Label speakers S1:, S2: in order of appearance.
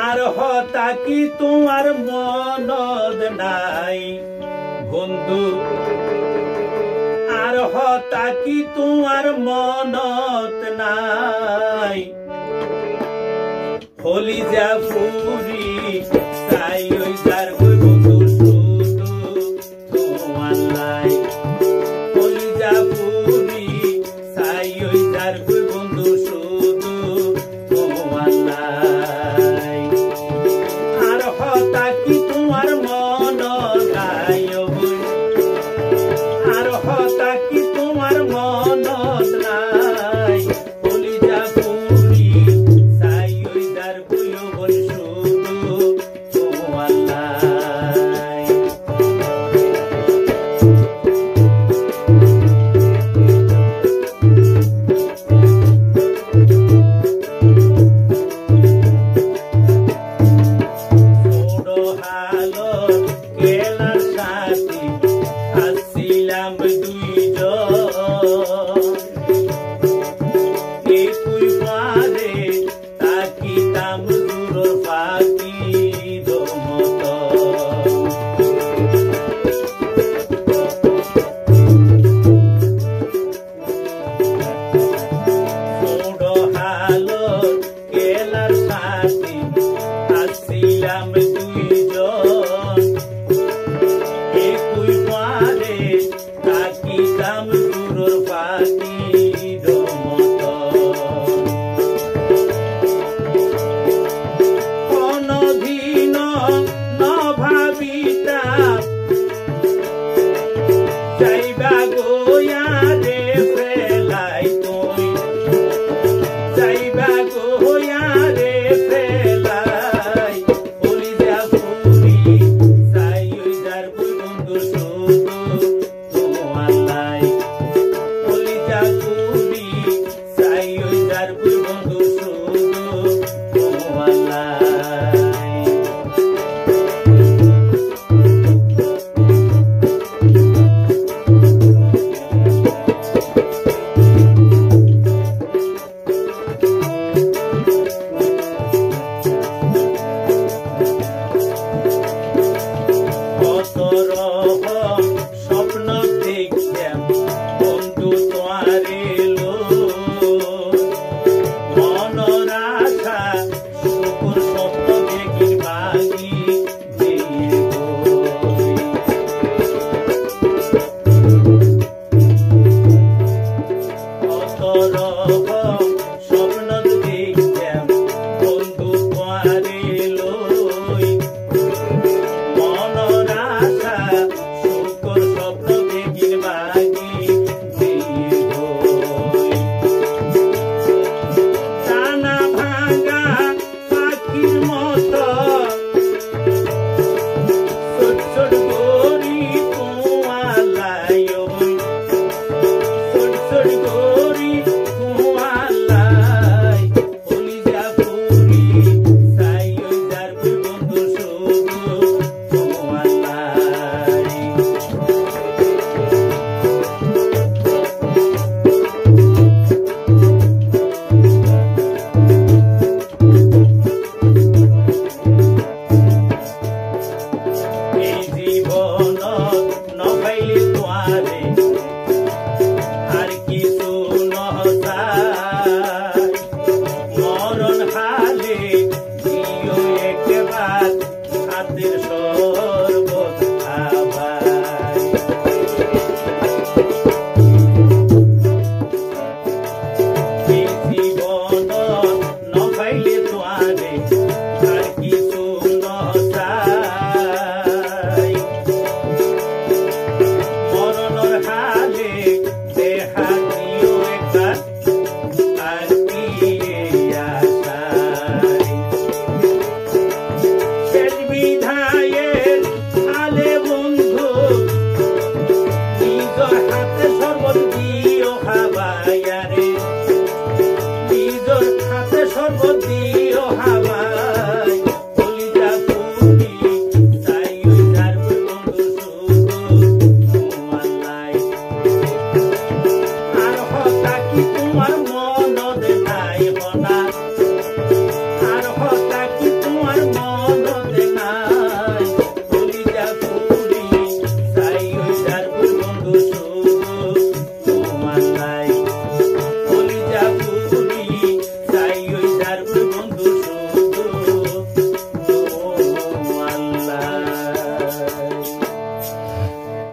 S1: আর হতা কি তোমার মনদ নাই বন্ধু, আর হতা কি তোমার মনত নাই, হলি যা পুরি তাই ওই যার বন্ধু শুধু তোমার লাই, হলি যা পুরি তাই ওই যার বন্ধু শুধু তোমার লাই। আর হতা কি তোমার মন নাই, আর হতা কি তোমার মন নাই, হলি যা পুরি তাই ওই যার বল শুধু তোমার লাই। কেলার সাথী আসছিলাম দুইজন, একই পারে তাকিতাম দূর পাখির মতো। কেলার সাথী আসছিলাম দুইজন, একই পারে তাকিতাম দূর পাখির মতো। কোনদিন ন ভাবিতাম যাইবা গোয়ারে ফেলাই তুই, যাইবা গোয়ারে ফেলাই, হলি যা পুরি তাই ওই যার বন্ধু শুধু তোমার লাই, হলি যা পুরি তাই ওই যার বন্ধু শুধু তোমার লাই। কত রকম স্বপ্ন দেখতাম বন্ধু তোমার এলো, মনের আশা শুকুর স্বপ্ন দেখি বাগি দিয়ে কত রকম স্বপ্ন দেখতাম বন্ধু তোমার এলো, মনের আশা শুকুর স্বপ্ন দেখি বাগি দিয়ে টানা ভাঙা পাখির মতো ছোট ছোট গরি তোমার লাই, ছোট ছোট গরি তোমার লাই, হলি যা পুরি তাই ওই যার বন্ধু শুধু তোমার লাই। এই জীবন ন পাইলে তোয়ারে আর কিছু নয়, মরণ হালে দিও একবার হাতের শরবত খাবাই। এই জীবন ন পাইলে তোয়ারে আর কিছু নয়, মরণর হালে দেখা দিও একবার তাকিয়ে আশায়। শেষ বিধায়ের হালে বন্ধু নিজর হাতে শরবত দিও খাবাইয়ারে, নিজর হাতে শরবত দিও